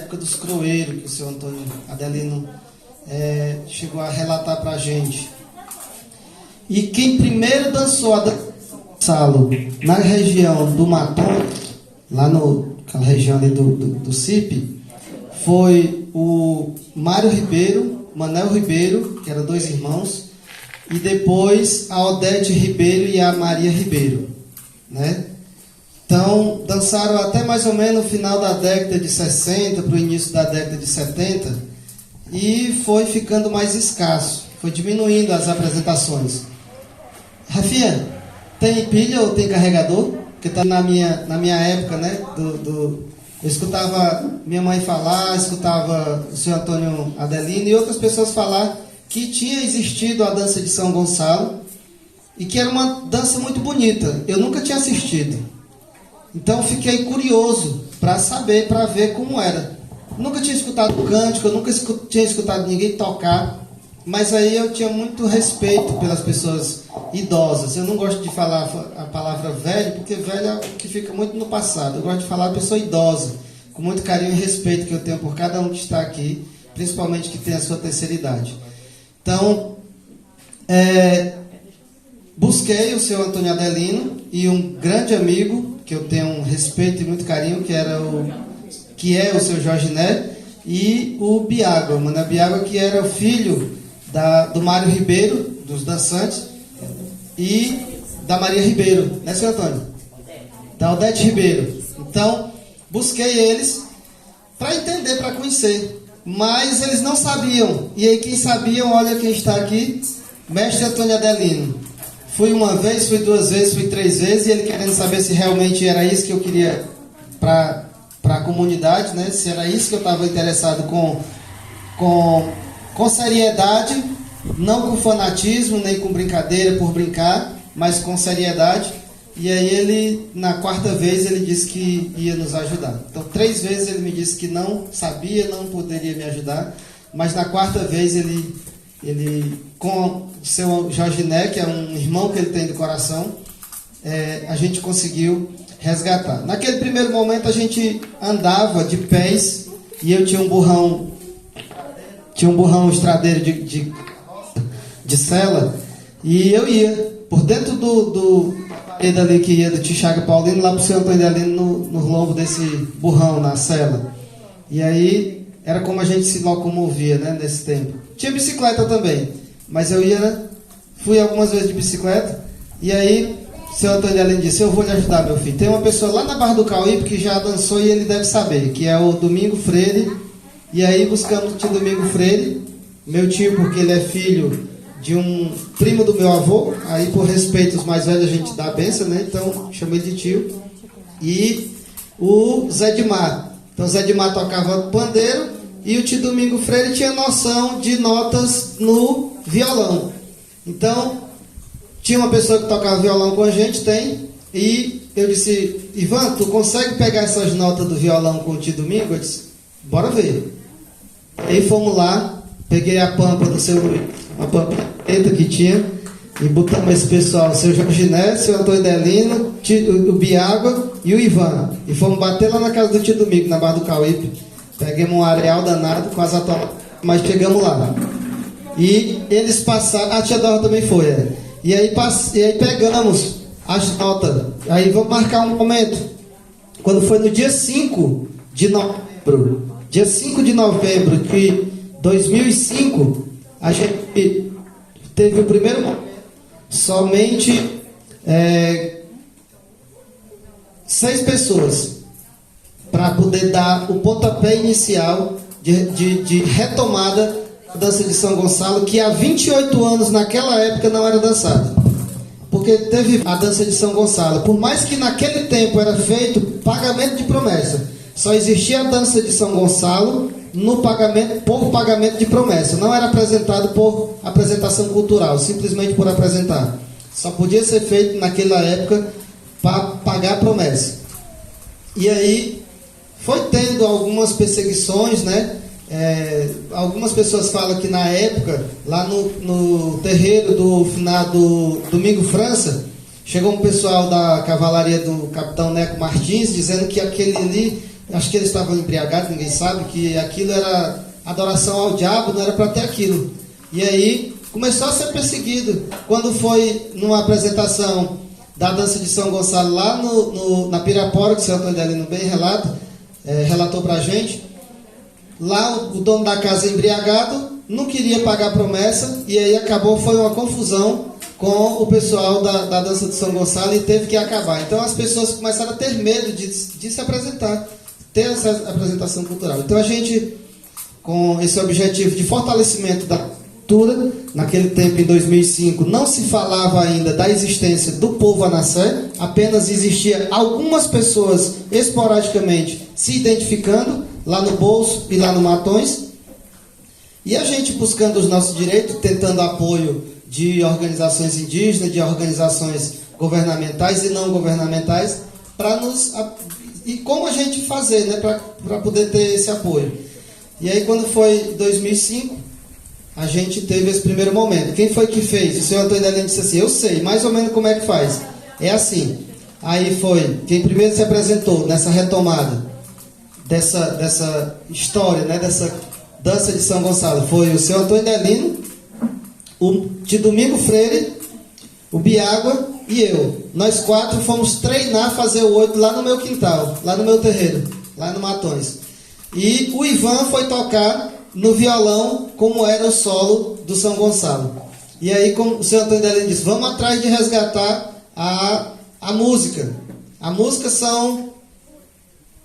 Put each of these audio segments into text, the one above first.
época dos croeiros, que o senhor Antônio Adelino chegou a relatar para a gente. E quem primeiro dançou a dança do Salo na região do Matom, lá naquela região ali do CIP, foi o Mário Ribeiro, Manel Ribeiro, que eram dois irmãos, e depois a Odete Ribeiro e a Maria Ribeiro, né? Então, dançaram até mais ou menos no final da década de 60 para o início da década de 70 e foi ficando mais escasso, foi diminuindo as apresentações. Rafinha, tem pilha ou tem carregador? Porque tá na minha época, né? Eu escutava minha mãe falar, escutava o senhor Antônio Adelino e outras pessoas falar que tinha existido a dança de São Gonçalo e que era uma dança muito bonita. Eu nunca tinha assistido. Então fiquei curioso para saber, para ver como era. Nunca tinha escutado cântico, eu nunca tinha escutado ninguém tocar, mas aí eu tinha muito respeito pelas pessoas idosas. Eu não gosto de falar a palavra velho, porque velho é o que fica muito no passado. Eu gosto de falar pessoa idosa, com muito carinho e respeito que eu tenho por cada um que está aqui, principalmente que tem a sua terceira idade. Então, busquei o senhor Antônio Adelino e um grande amigo, que eu tenho um respeito e muito carinho, que é o seu Jorge Né, e o Biagua, o Mané Biagua, que era o filho do Mário Ribeiro, dos dançantes, e da Maria Ribeiro, né, senhor Antônio? Da Odete Ribeiro. Então, busquei eles para entender, para conhecer, mas eles não sabiam. E aí, quem sabiam, olha quem está aqui, mestre Antônio Adelino. Fui uma vez, fui duas vezes, fui três vezes, e ele querendo saber se realmente era isso que eu queria para a comunidade, né? Se era isso que eu estava interessado com seriedade, não com fanatismo, nem com brincadeira por brincar, mas com seriedade. E aí ele, na quarta vez, ele disse que ia nos ajudar. Então, 3 vezes ele me disse que não sabia, não poderia me ajudar, mas na quarta vez ele com o seu Jorge Né, que é um irmão que ele tem do coração, a gente conseguiu resgatar. Naquele primeiro momento a gente andava de pés e eu tinha um burrão estradeiro de sela e eu ia por dentro do ali que ia do Tixaga Paulino lá para o seu Antônio Adelino no lombo desse burrão na sela. E aí era como a gente se locomovia, né, nesse tempo. Tinha bicicleta também, mas eu fui algumas vezes de bicicleta, e aí o seu Antônio Adelino disse, eu vou lhe ajudar, meu filho. Tem uma pessoa lá na Barra do Cauípe que já dançou e ele deve saber, que é o Domingo Freire. E aí buscamos o tio Domingo Freire, meu tio, porque ele é filho de um primo do meu avô, aí por respeito os mais velhos a gente dá a benção, né? Então chamei de tio. E o Zé de Mar. Então o Zé de Mar tocava pandeiro e o tio Domingo Freire tinha noção de notas no violão. Então tinha uma pessoa que tocava violão com a gente, e eu disse, Ivan, tu consegue pegar essas notas do violão com o tio Domingo? Eu disse, bora ver. Aí fomos lá, peguei a pampa do seu Luiz, uma pampa preta que tinha, e botamos esse pessoal, o seu Jorge Né, o seu Antônio Adelino, o Biagua e o Ivan. E fomos bater lá na casa do tio Domingo, na Barra do Cauípe. Pegamos um areal danado, quase atual, mas chegamos lá. E eles passaram, a tia Dora também foi, E aí pegamos as notas. Aí vamos marcar um momento. Quando foi no dia 5 de novembro, dia 5 de novembro de 2005, a gente teve o primeiro momento. Somente 6 pessoas para poder dar o pontapé inicial de retomada da dança de São Gonçalo, que há 28 anos naquela época não era dançada. Porque teve a dança de São Gonçalo, por mais que naquele tempo era feito pagamento de promessa, só existia a dança de São Gonçalo por pagamento de promessa, não era apresentado por apresentação cultural, simplesmente por apresentar. Só podia ser feito naquela época para pagar promessa. E aí foi tendo algumas perseguições, né? Algumas pessoas falam que na época, lá no terreiro do finado Domingo França, chegou um pessoal da cavalaria do capitão Neco Martins dizendo que aquele ali acho que eles estavam embriagados, ninguém sabe, que aquilo era adoração ao diabo, não era para ter aquilo. E aí começou a ser perseguido. Quando foi numa apresentação da dança de São Gonçalo lá na Pirapora, que o senhor Antônio Delino bem relatou para a gente, lá o dono da casa embriagado não queria pagar a promessa, e aí foi uma confusão com o pessoal da dança de São Gonçalo e teve que acabar. Então as pessoas começaram a ter medo de se apresentar, ter essa apresentação cultural. Então a gente, com esse objetivo de fortalecimento da cultura, naquele tempo, em 2005, não se falava ainda da existência do povo Anassé, apenas existia algumas pessoas esporadicamente se identificando lá no Bolso e lá no Matões, e a gente buscando os nossos direitos, tentando apoio de organizações indígenas, de organizações governamentais e não governamentais, e como a gente fazer, né, para poder ter esse apoio. E aí, quando foi 2005, a gente teve esse primeiro momento. Quem foi que fez? O senhor Antônio Delino disse assim: eu sei mais ou menos como é que faz. É assim. Aí foi quem primeiro se apresentou nessa retomada dessa história, né, dessa dança de São Gonçalo, foi o senhor Antônio Delino, o de Domingo Freire, o Biágua e eu. Nós quatro fomos treinar, fazer o 8 lá no meu quintal, lá no meu terreiro, lá no Matões. E o Ivan foi tocar no violão, como era o solo do São Gonçalo. E aí, como o senhor Antônio Delino disse, vamos atrás de resgatar a música. A música são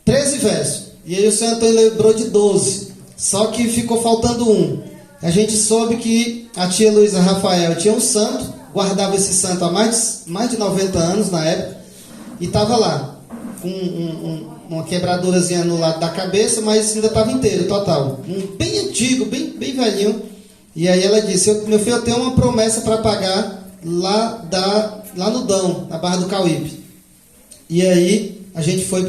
13 versos. E aí o senhor Antônio lembrou de 12. Só que ficou faltando um. A gente soube que a tia Luísa Rafael tinha um santo, guardava esse santo há mais de 90 anos na época, e estava lá, com uma quebradurazinha no lado da cabeça, mas ainda estava inteiro, total. Bem antigo, bem velhinho. E aí ela disse: meu filho, eu tenho uma promessa para pagar lá no Dão, na Barra do Cauípe. E aí a gente foi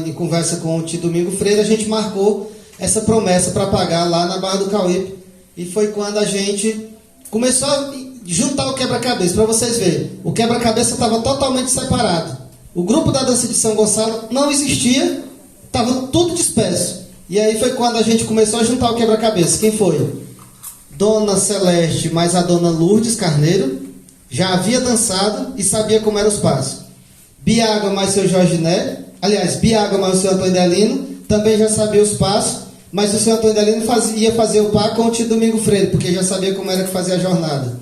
em conversa com o tio Domingo Freire, a gente marcou essa promessa para pagar lá na Barra do Cauípe. E foi quando a gente começou a juntar o quebra-cabeça. Para vocês verem, o quebra-cabeça estava totalmente separado. O grupo da dança de São Gonçalo não existia, estava tudo disperso. E aí foi quando a gente começou a juntar o quebra-cabeça. Quem foi? Dona Celeste mais a Dona Lourdes Carneiro já havia dançado e sabia como eram os passos. Biágua mais seu Jorginé, aliás, Biágua mais o seu Antônio Delino, também já sabia os passos, mas o senhor Antônio Delino ia fazer o par com o tio Domingo Freire, porque já sabia como era que fazia a jornada.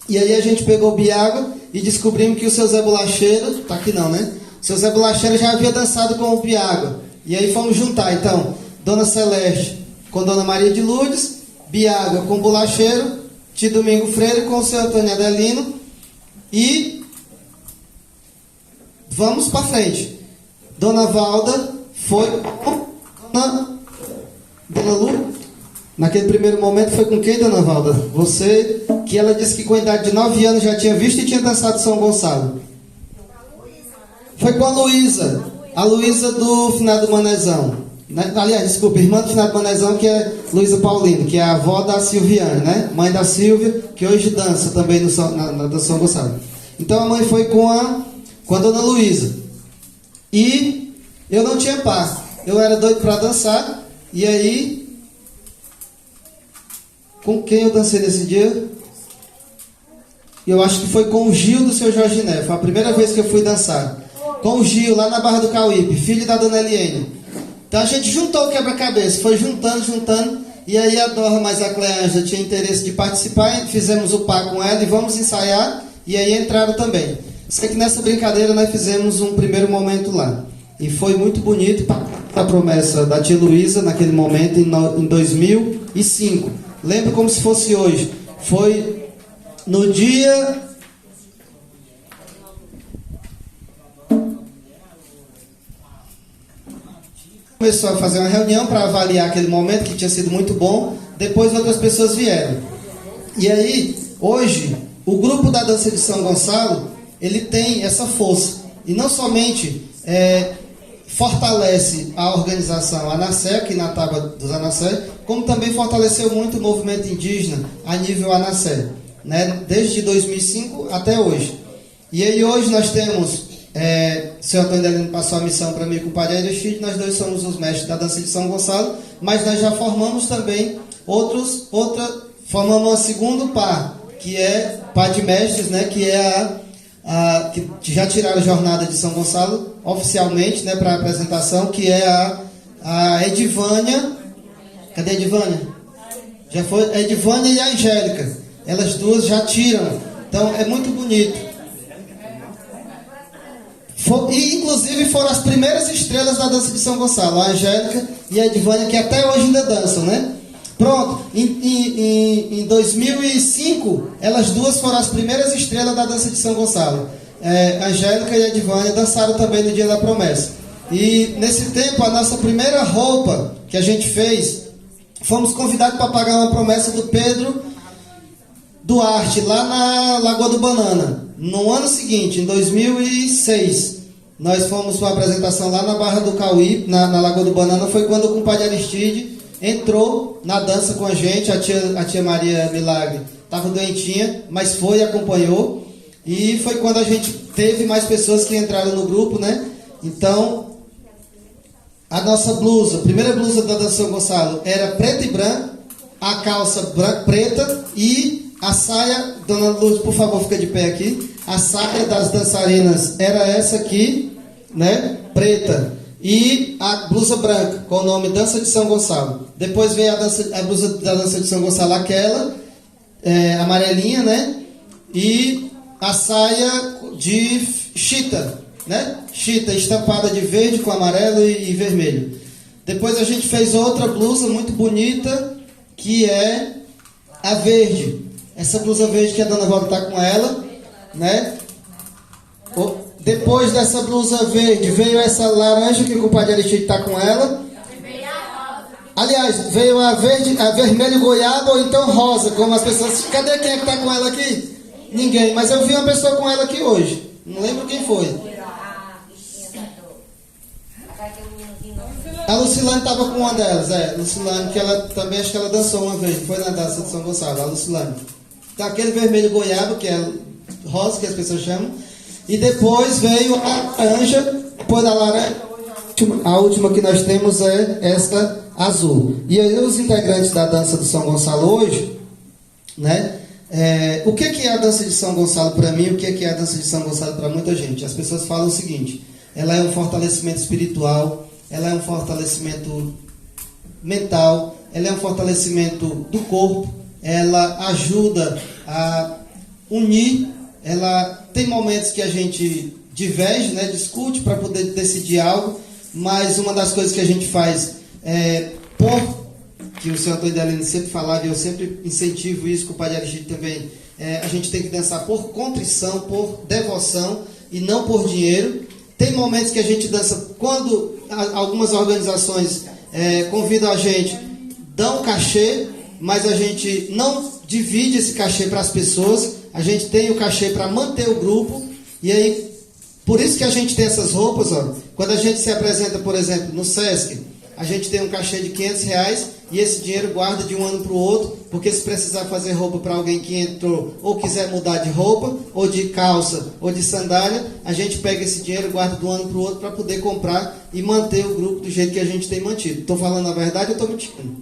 E aí a gente pegou o Biágua e descobrimos que o seu Zé Bolacheiro, tá aqui não, né? O seu Zé Bolacheiro já havia dançado com o Biágua. E aí fomos juntar, então, Dona Celeste com Dona Maria de Lourdes, Biágua com o Bolacheiro, tio Domingo Freire com o seu Antônio Adelino, e vamos para frente. Dona Valda foi com Dona Lu. Naquele primeiro momento foi com quem, Dona Valda? Você, que ela disse que com a idade de 9 anos já tinha visto e tinha dançado São Gonçalo. Foi com a Luísa. A Luísa do finado Manezão. Aliás, desculpa, irmã do finado Manezão, que é Luísa Paulino, que é a avó da Silviane, né? Mãe da Silvia, que hoje dança também na São Gonçalo. Então a mãe foi com a Dona Luísa. E eu não tinha par. Eu era doido para dançar. E aí, com quem eu dancei nesse dia? Eu acho que foi com o Gil do seu Jorginé. Foi a primeira vez que eu fui dançar. Com o Gil, lá na Barra do Cauípe, filho da Dona Eliene. Então a gente juntou o quebra-cabeça, foi juntando. E aí a Dora mais a Cleângela tinha interesse de participar. Fizemos o par com ela e vamos ensaiar. E aí entraram também. Sei que nessa brincadeira nós fizemos um primeiro momento lá. E foi muito bonito a promessa da tia Luísa naquele momento, em 2005. Lembro como se fosse hoje. Foi no dia... Começou a fazer uma reunião para avaliar aquele momento, que tinha sido muito bom. Depois outras pessoas vieram. E aí, hoje, o grupo da dança de São Gonçalo, ele tem essa força. E não somente fortalece a organização Anassé, aqui na Tábua dos Anassé, como também fortaleceu muito o movimento indígena a nível Anassé, né? Desde 2005 até hoje. E aí hoje nós temos O senhor Antônio Delino passou a missão para mim com o Padre Aristide, nós dois somos os mestres da dança de São Gonçalo, mas nós já formamos também formamos uma segundo par, que é par de mestres, né, que é que já tiraram a jornada de São Gonçalo oficialmente, né, para a apresentação, que é a Edivânia. Cadê a Edivânia? Já foi a Edivânia e a Angélica. Elas duas já tiram. Então é muito bonito. E inclusive foram as primeiras estrelas da dança de São Gonçalo, a Angélica e a Edivânia, que até hoje ainda dançam, né? Pronto, em 2005, elas duas foram as primeiras estrelas da dança de São Gonçalo. A Angélica e a Edivânia dançaram também no Dia da Promessa. E nesse tempo, a nossa primeira roupa que a gente fez, fomos convidados para pagar uma promessa do Pedro Duarte, lá na Lagoa do Banana. No ano seguinte, em 2006, nós fomos para a apresentação lá na Barra do Cauí, na Lagoa do Banana. Foi quando o compadre Aristide entrou na dança com a gente. A tia Maria Milagre estava doentinha, mas foi e acompanhou. E foi quando a gente teve mais pessoas que entraram no grupo, né? Então, a nossa blusa, a primeira blusa da dança São Gonçalo era preta e branca, a calça preta e a saia, dona Luz, por favor, fica de pé aqui. A saia das dançarinas era essa aqui, né? Preta. E a blusa branca, com o nome Dança de São Gonçalo. Depois veio a blusa da Dança de São Gonçalo, aquela, amarelinha, né? E a saia de chita, né? Chita, estampada de verde com amarelo e vermelho. Depois a gente fez outra blusa muito bonita, que é a verde. Essa blusa verde que a dona Valda está com ela, né? Depois dessa blusa verde, veio essa laranja que o compadre Aristide está com ela. Aliás, veio a vermelho goiaba ou então rosa, como as pessoas... Cadê quem é que está com ela aqui? Ninguém, mas eu vi uma pessoa com ela aqui hoje. Não lembro quem foi. A Lucilane estava com uma delas, Lucilane, que ela também, acho que ela dançou uma vez, foi na dança de São Gonçalo, a Lucilane. Então, aquele vermelho goiaba, que é rosa, que as pessoas chamam. E depois veio a laranja, depois da laranja, a última que nós temos é essa azul. E aí os integrantes da dança de São Gonçalo hoje, né? O que é a dança de São Gonçalo para mim? O que é a dança de São Gonçalo para muita gente? As pessoas falam o seguinte: ela é um fortalecimento espiritual, ela é um fortalecimento mental, ela é um fortalecimento do corpo, ela ajuda a unir, ela tem momentos que a gente diverge, né, discute para poder decidir algo, mas uma das coisas que a gente faz que o senhor Antônio Delino sempre falava, e eu sempre incentivo isso, com o padre Aristide também, a gente tem que dançar por contrição, por devoção e não por dinheiro. Tem momentos que a gente dança quando algumas organizações convidam a gente, dão cachê, mas a gente não divide esse cachê para as pessoas, a gente tem o cachê para manter o grupo, e aí, por isso que a gente tem essas roupas, ó. Quando a gente se apresenta, por exemplo, no Sesc, a gente tem um cachê de R$500 e esse dinheiro guarda de um ano para o outro, porque se precisar fazer roupa para alguém que entrou ou quiser mudar de roupa, ou de calça, ou de sandália, a gente pega esse dinheiro e guarda de um ano para o outro para poder comprar e manter o grupo do jeito que a gente tem mantido. Estou falando a verdade ou estou mentindo?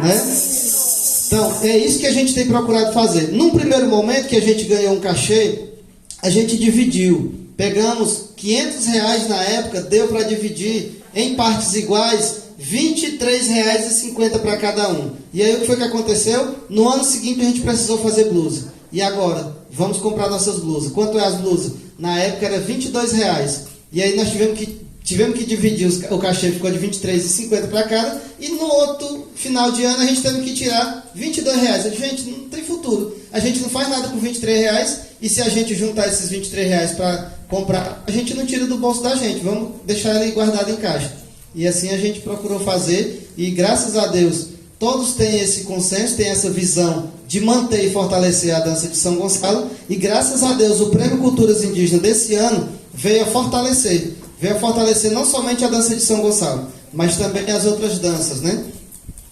Né? Então, é isso que a gente tem procurado fazer. Num primeiro momento que a gente ganhou um cachê, a gente dividiu. Pegamos R$500 na época, deu para dividir em partes iguais, R$23,50 para cada um. E aí o que foi que aconteceu? No ano seguinte a gente precisou fazer blusa. E agora? Vamos comprar nossas blusas. Quanto é as blusas? Na época era R$22. E aí nós tivemos que dividir, o cachê ficou de R$23,50 para cada, e no outro final de ano a gente teve que tirar R$22. Gente, não tem futuro. A gente não faz nada com R$23, e se a gente juntar esses R$23 para comprar, a gente não tira do bolso da gente, vamos deixar ele guardado em caixa. E assim a gente procurou fazer, e graças a Deus, todos têm esse consenso, têm essa visão de manter e fortalecer a dança de São Gonçalo, e graças a Deus o Prêmio Culturas Indígenas desse ano veio a fortalecer não somente a dança de São Gonçalo, mas também as outras danças, né?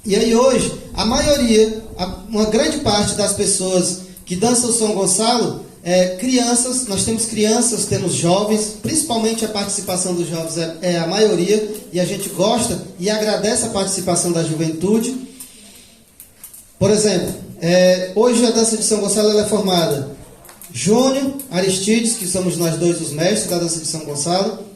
E aí hoje, a maioria, uma grande parte das pessoas que dançam São Gonçalo, crianças, nós temos crianças, temos jovens, principalmente a participação dos jovens é a maioria, e a gente gosta e agradece a participação da juventude. Por exemplo, hoje a dança de São Gonçalo ela é formada Júnior, Aristides, que somos nós dois os mestres da dança de São Gonçalo.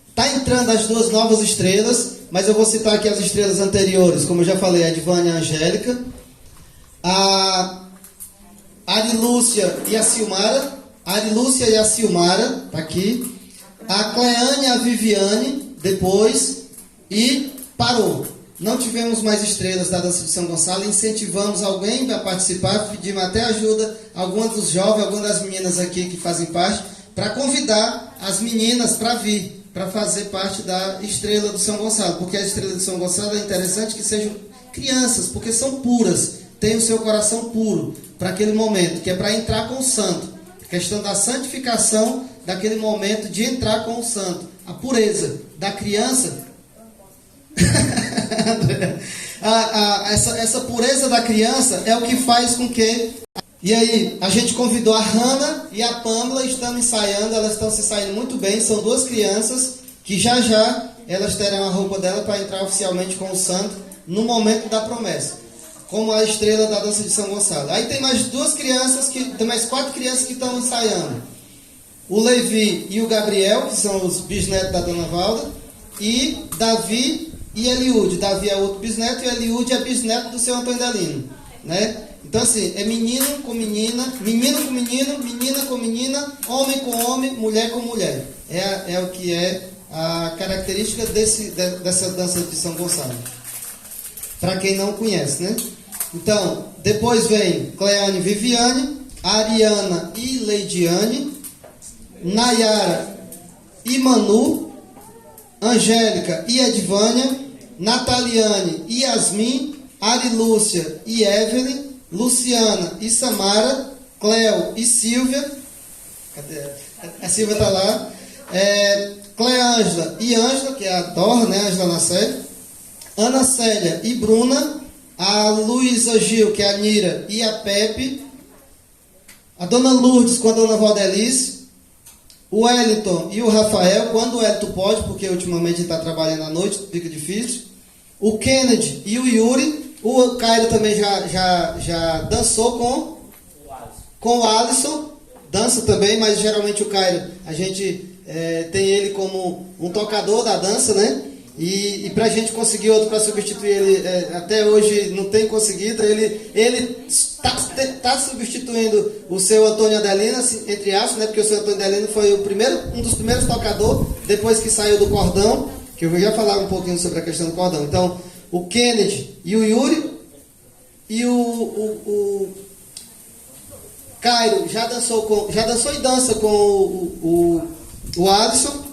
Está entrando as duas novas estrelas, mas eu vou citar aqui as estrelas anteriores, como eu já falei, a Edvânia e a Angélica, a Arilúcia e a Silmara, tá aqui, a Cleane e a Viviane, depois, e parou. Não tivemos mais estrelas da dança de São Gonçalo, incentivamos alguém a participar, pedimos até ajuda, algumas dos jovens, algumas das meninas aqui que fazem parte, para convidar as meninas para vir, para fazer parte da estrela do São Gonçalo, porque a estrela do São Gonçalo é interessante que sejam crianças, porque são puras, têm o seu coração puro para aquele momento, que é para entrar com o santo, a questão da santificação daquele momento de entrar com o santo, a pureza da criança. essa pureza da criança é o que faz com que... E aí, a gente convidou a Hannah e a Pamela, estão ensaiando, elas estão se saindo muito bem, são duas crianças que já elas terão a roupa dela para entrar oficialmente com o santo no momento da promessa, como a estrela da dança de São Gonçalo. Aí tem mais tem mais 4 crianças que estão ensaiando. O Levi e o Gabriel, que são os bisnetos da Dona Valda, e Davi e Eliúde. Davi é outro bisneto e Eliúde é bisneto do seu Antônio Delino, né? Então assim, é menino com menina, menino com menino, menina com menina, homem com homem, mulher com mulher. É o que é a característica dessa dança de São Gonçalo. Para quem não conhece, né? Então, depois vem Cleane e Viviane, Ariana e Leidiane, Nayara e Manu, Angélica e Edvânia, Nataliane e Yasmin, Arilúcia e Evelyn, Luciana e Samara, Cleo e Silvia, cadê? A Silvia está lá, Cleângela e Ângela, que é a Dor, né? Ângela Nassé, Ana Célia e Bruna, a Luísa Gil, que é a Nira, e a Pepe, a Dona Lourdes com a Dona Valdelice, o Wellington e o Rafael, quando o Wellington pode, porque ultimamente ele está trabalhando à noite, fica difícil, o Kennedy e o Yuri. O Cairo também já dançou com o Alisson, dança também, mas geralmente o Cairo, a gente tem ele como um tocador da dança, né? E para a gente conseguir outro para substituir ele, até hoje não tem conseguido. Ele está substituindo o seu Antônio Adelino, assim, entre aspas, né? Porque o seu Antônio Adelino foi um dos primeiros tocadores, depois que saiu do cordão, que eu já falar um pouquinho sobre a questão do cordão. Então, o Kennedy e o Yuri e o Cairo já dançou e dança com o Alisson.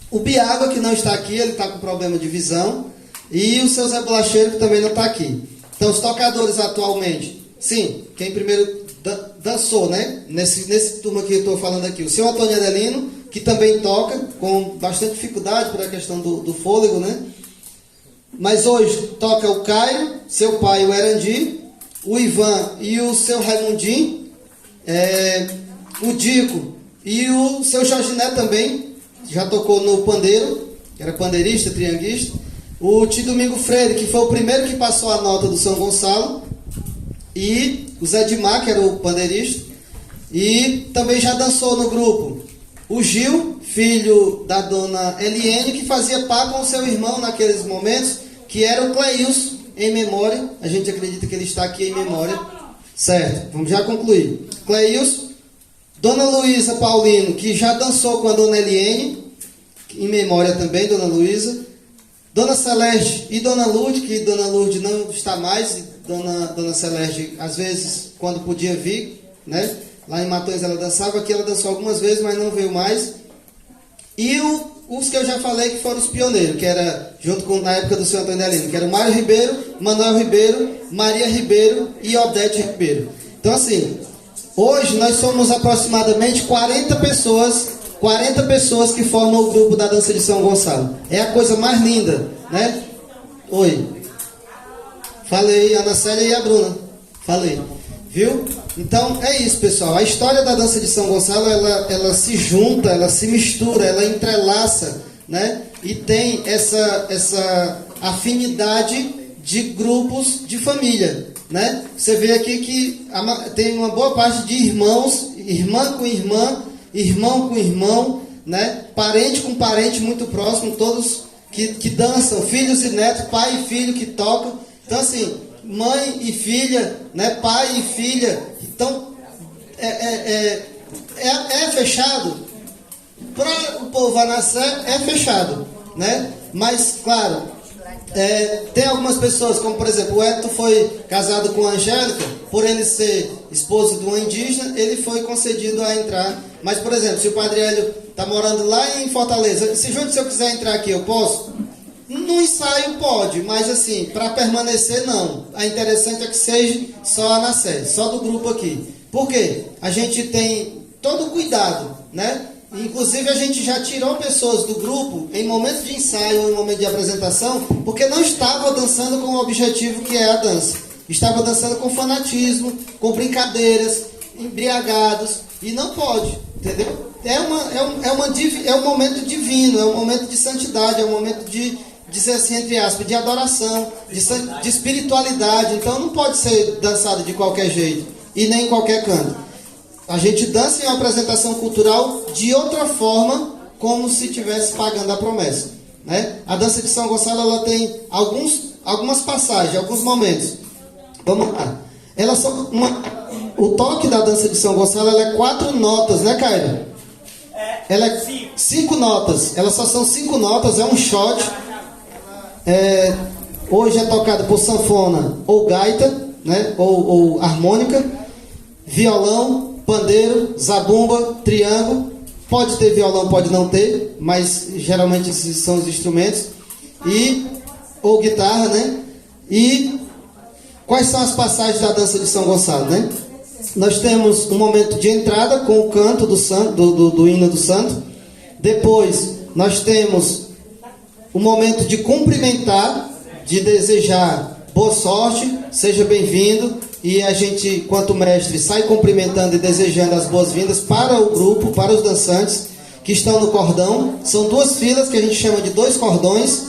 O Biago, que não está aqui, ele está com problema de visão. E o seu Zé Bolacheiro, que também não está aqui. Então, os tocadores atualmente, sim, quem primeiro dançou, né? Nesse turma que eu estou falando aqui. O seu Antônio Adelino, que também toca, com bastante dificuldade por a questão do fôlego, né? Mas hoje toca o Caio, seu pai, o Erandi, o Ivan e o seu Raimundinho, o Dico e o seu Jorginé também, já tocou no pandeiro, que era pandeirista, trianguista. O Tio Domingo Freire, que foi o primeiro que passou a nota do São Gonçalo. E o Zé Dimar, que era o pandeirista. E também já dançou no grupo o Gil, filho da dona Eliene, que fazia par com o seu irmão naqueles momentos, que era o Cleilson, em memória. A gente acredita que ele está aqui em memória. Certo, vamos já concluir. Cleilson, Dona Luísa Paulino, que já dançou com a Dona Eliene, em memória também, Dona Luísa. Dona Celeste e Dona Lourdes, que Dona Lourdes não está mais, e Dona Celeste, às vezes, quando podia vir, né? Lá em Matões ela dançava, aqui ela dançou algumas vezes, mas não veio mais. E os que eu já falei que foram os pioneiros, que era, junto com, na época do seu Antônio Delino, que era o Mário Ribeiro, Manuel Ribeiro, Maria Ribeiro e Odete Ribeiro. Então, assim, hoje nós somos aproximadamente 40 pessoas que formam o grupo da dança de São Gonçalo. É a coisa mais linda, né? Oi. Falei, Ana Célia e a Bruna. Falei. Viu? Então é isso, pessoal. A história da dança de São Gonçalo, ela se junta, ela se mistura, ela entrelaça, né? E tem essa afinidade de grupos de família, né? Você vê aqui que tem uma boa parte de irmãos, irmã com irmã, irmão com irmão, né? Parente com parente muito próximo, todos que dançam, filhos e netos, pai e filho que tocam. Então assim, mãe e filha, né? Pai e filha. Então é fechado. Para o povo Anassé é fechado, né? Mas claro, tem algumas pessoas, como por exemplo, o Hector foi casado com a Angélica, por ele ser esposo de uma indígena, ele foi concedido a entrar. Mas por exemplo, se o Padre Hélio está morando lá em Fortaleza, se eu quiser entrar aqui, eu posso? No ensaio pode, mas assim, para permanecer não. A interessante é que seja só a Anassé, só do grupo aqui. Por quê? A gente tem todo o cuidado, né? Inclusive a gente já tirou pessoas do grupo em momento de ensaio, em momento de apresentação, porque não estava dançando com o objetivo que é a dança. Estava dançando com fanatismo, com brincadeiras, embriagados, e não pode, entendeu? É um momento divino, é um momento de santidade, é um momento de, dizer assim, entre aspas, de adoração, de espiritualidade. Então não pode ser dançado de qualquer jeito e nem em qualquer canto. A gente dança em uma apresentação cultural de outra forma, como se estivesse pagando a promessa, né? A dança de São Gonçalo, ela tem algumas passagens, alguns momentos. Vamos lá. O toque da dança de São Gonçalo, ela é 4 notas, né, Caio? Ela é 5 notas. Elas só são 5 notas, é um shot. Hoje é tocado por sanfona ou gaita, né? Ou harmônica, violão, pandeiro, zabumba, triângulo. Pode ter violão, pode não ter, mas geralmente esses são os instrumentos. Ou guitarra, né? E quais são as passagens da dança de São Gonçalo, né? Nós temos um momento de entrada com o canto do santo, do hino do santo. Depois nós temos o momento de cumprimentar, de desejar boa sorte, seja bem-vindo. E a gente, quanto mestre, sai cumprimentando e desejando as boas-vindas para o grupo, para os dançantes que estão no cordão. São 2 filas que a gente chama de 2 cordões.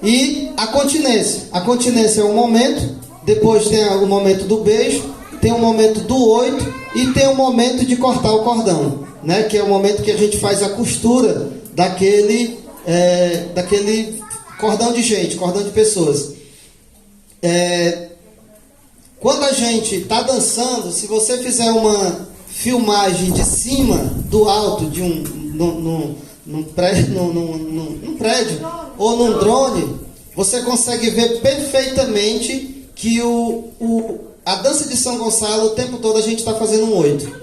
E a continência. A continência é um momento, depois tem o momento do beijo, tem o momento do 8 e tem o momento de cortar o cordão, né? Que é o momento que a gente faz a costura daquele cordão de gente, cordão de pessoas. Quando a gente está dançando, se você fizer uma filmagem de cima, do alto, de num prédio ou num drone, você consegue ver perfeitamente que a dança de São Gonçalo, o tempo todo a gente está fazendo um 8.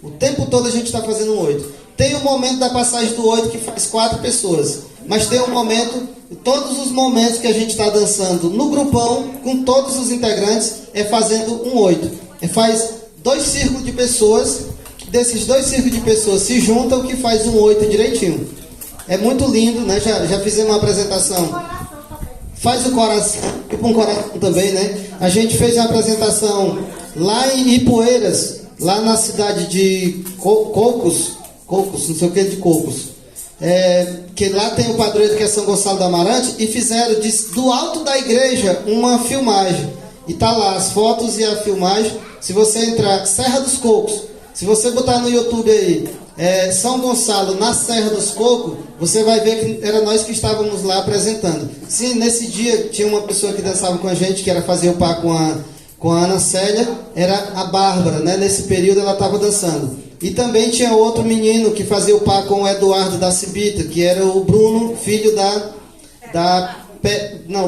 O tempo todo a gente está fazendo um 8. Tem o momento da passagem do 8 que faz 4 pessoas. Mas tem um momento, todos os momentos que a gente está dançando no grupão, com todos os integrantes, é fazendo um 8. Faz 2 círculos de pessoas, desses 2 círculos de pessoas se juntam, que faz um 8 direitinho. É muito lindo, né? Já fizemos uma apresentação. Faz o coração, um coração também, né? A gente fez uma apresentação lá em Ipueiras, lá na cidade de Cocos, não sei o que de Cocos. Que lá tem o padroeiro que é São Gonçalo do Amarante, e fizeram do alto da igreja uma filmagem. E tá lá as fotos e a filmagem. Se você entrar, Serra dos Cocos, se você botar no YouTube aí, São Gonçalo na Serra dos Cocos, você vai ver que era nós que estávamos lá apresentando. Sim, nesse dia tinha uma pessoa que dançava com a gente, que era fazer o par com a Ana Célia, era a Bárbara, né? Nesse período ela estava dançando. E também tinha outro menino que fazia o par com o Eduardo da Cibita, que era o Bruno, filho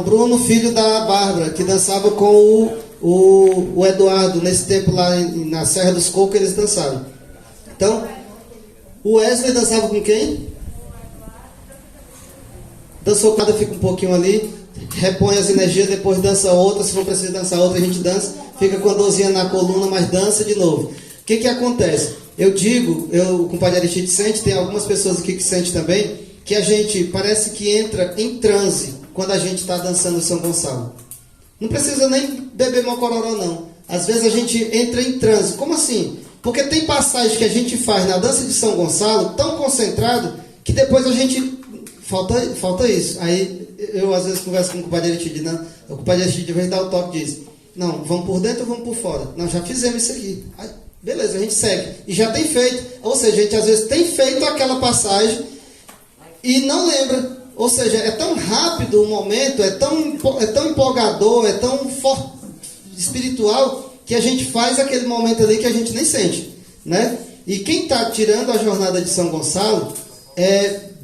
Bruno, filho da Bárbara, que dançava com o Eduardo. Nesse tempo lá na Serra dos Cocos eles dançavam. Então, o Wesley dançava com quem? Dançou cada, fica um pouquinho ali, repõe as energias, depois dança outra. Se for preciso dançar outra, a gente dança, fica com a dorzinha na coluna, mas dança de novo. O que acontece? Eu o compadre Aristide sente, tem algumas pessoas aqui que sentem também, que a gente parece que entra em transe quando a gente está dançando São Gonçalo. Não precisa nem beber mocororó, não. às vezes a gente entra em transe. Como assim? Porque tem passagem que a gente faz na dança de São Gonçalo tão concentrado que depois a gente... Falta isso. Aí eu às vezes converso com o compadre Aristides, né? O compadre Aristides vem dar o toque e diz: não, vamos por dentro ou vamos por fora? Não, já fizemos isso aqui. Aí, beleza, a gente segue. E já tem feito. Ou seja, a gente às vezes tem feito aquela passagem e não lembra. Ou seja, é tão rápido o momento, é tão empolgador, é tão espiritual, que a gente faz aquele momento ali que a gente nem sente, né? E quem está tirando a jornada de São Gonçalo,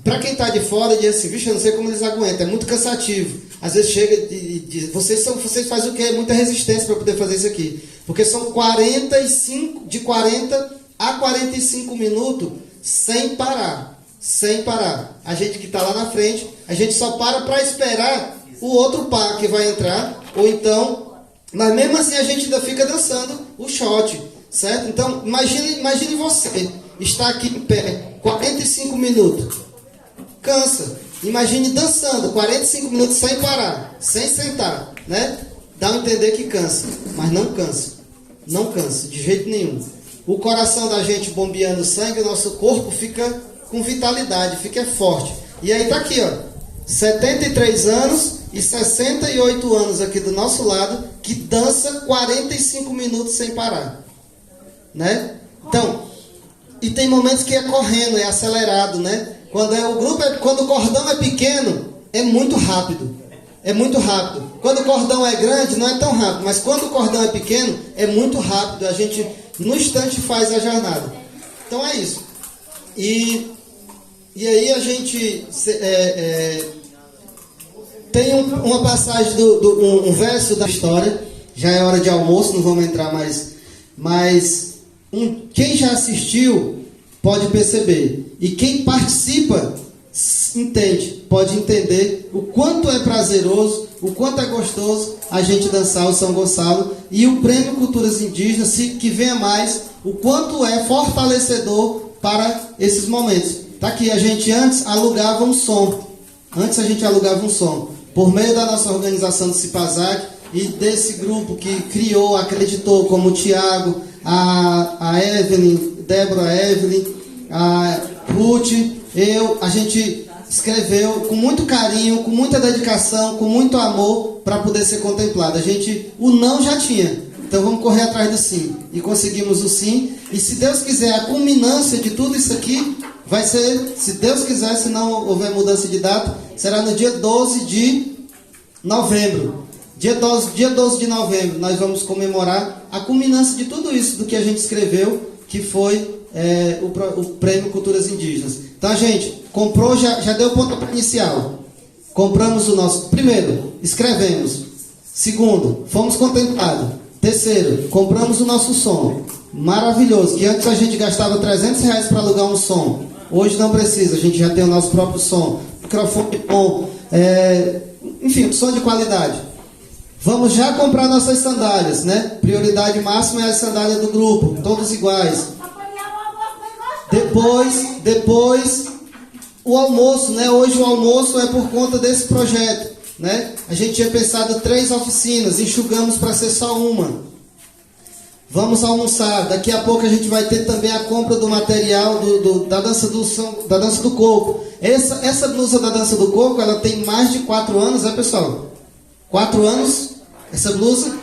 para quem está de fora, diz assim: vixe, eu não sei como eles aguentam, é muito cansativo. Às vezes chega e diz: vocês fazem o quê? Muita resistência para poder fazer isso aqui. Porque são de 40 a 45 minutos sem parar. Sem parar. A gente que está lá na frente, a gente só para esperar o outro par que vai entrar, ou então, mas mesmo assim a gente ainda fica dançando o shot, certo? Então, imagine você estar aqui em pé 45 minutos. Cansa. Imagine dançando 45 minutos sem parar, sem sentar, né? Dá a entender que cansa, mas não cansa. Não cansa, de jeito nenhum. O coração da gente bombeando sangue, o nosso corpo fica com vitalidade, fica forte. E aí tá aqui, ó, 73 anos e 68 anos aqui do nosso lado, que dança 45 minutos sem parar, né? Então, e tem momentos que é correndo, é acelerado, né? Quando o cordão é pequeno, é muito rápido. É muito rápido. Quando o cordão é grande, não é tão rápido. Mas quando o cordão é pequeno, é muito rápido. A gente, no instante, faz a jornada. Então é isso. E aí a gente tem uma passagem, um verso da história. Já é hora de almoço, não vamos entrar mais. Mas quem já assistiu pode perceber. E quem participa pode entender o quanto é prazeroso, o quanto é gostoso a gente dançar o São Gonçalo. E o Prêmio Culturas Indígenas, que venha mais, o quanto é fortalecedor para esses momentos. Tá aqui, a gente antes alugava um som. Por meio da nossa organização do Cipazac e desse grupo que criou, acreditou, como o Tiago, a Evelyn, Débora Evelyn, a Ruth, a gente escreveu com muito carinho, com muita dedicação, com muito amor para poder ser contemplado. O não já tinha, então vamos correr atrás do sim. E conseguimos o sim. E se Deus quiser, a culminância de tudo isso aqui vai ser, se Deus quiser, se não houver mudança de data, será no dia 12 de novembro. Dia 12 de novembro nós vamos comemorar a culminância de tudo isso do que a gente escreveu, que foi o Prêmio Culturas Indígenas. Então a gente comprou, já deu o pontapé inicial. Compramos o nosso... Primeiro, escrevemos. Segundo, fomos contemplados. Terceiro, compramos o nosso som. Maravilhoso, que antes a gente gastava R$300 para alugar um som. Hoje não precisa, a gente já tem o nosso próprio som. Microfone bom, enfim, som de qualidade. Vamos já comprar nossas sandálias, né? Prioridade máxima é a sandália do grupo, todos iguais. Depois o almoço, né? Hoje o almoço é por conta desse projeto, né? A gente tinha pensado 3 oficinas, enxugamos para ser só uma. Vamos almoçar. Daqui a pouco a gente vai ter também a compra do material da dança do coco. Essa blusa da dança do coco, ela tem mais de 4 anos, né, pessoal? 4 anos? Essa blusa?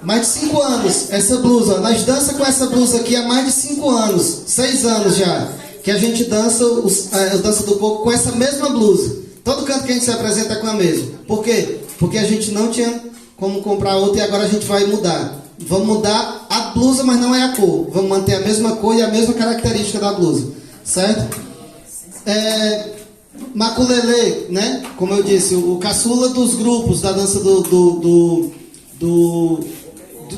Mais de 5 anos, essa blusa. Nós dançamos com essa blusa aqui há mais de 5 anos, 6 anos já, que a gente dança a dança do coco com essa mesma blusa. Todo canto que a gente se apresenta é com a mesma. Por quê? Porque a gente não tinha como comprar outra e agora a gente vai mudar. Vamos mudar a blusa, mas não é a cor. Vamos manter a mesma cor e a mesma característica da blusa, certo? Maculelê, né? Como eu disse, o caçula dos grupos da dança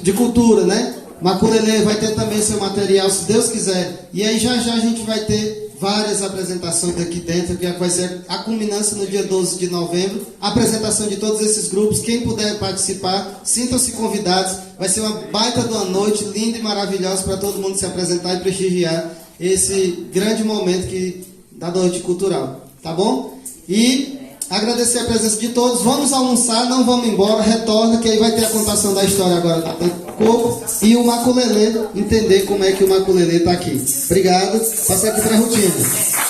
de cultura, né? Maculelê vai ter também seu material, se Deus quiser. E aí já a gente vai ter várias apresentações aqui dentro, que vai ser a culminância no dia 12 de novembro. A apresentação de todos esses grupos. Quem puder participar, sintam-se convidados. Vai ser uma baita de uma noite linda e maravilhosa para todo mundo se apresentar e prestigiar esse grande momento da noite cultural. Tá bom? E Agradecer a presença de todos. Vamos almoçar, não vamos embora, retorna, que aí vai ter a contação da história agora do Coco e o Maculelê, entender como é que o Maculelê está aqui. Obrigado. Passa aqui para a rotina.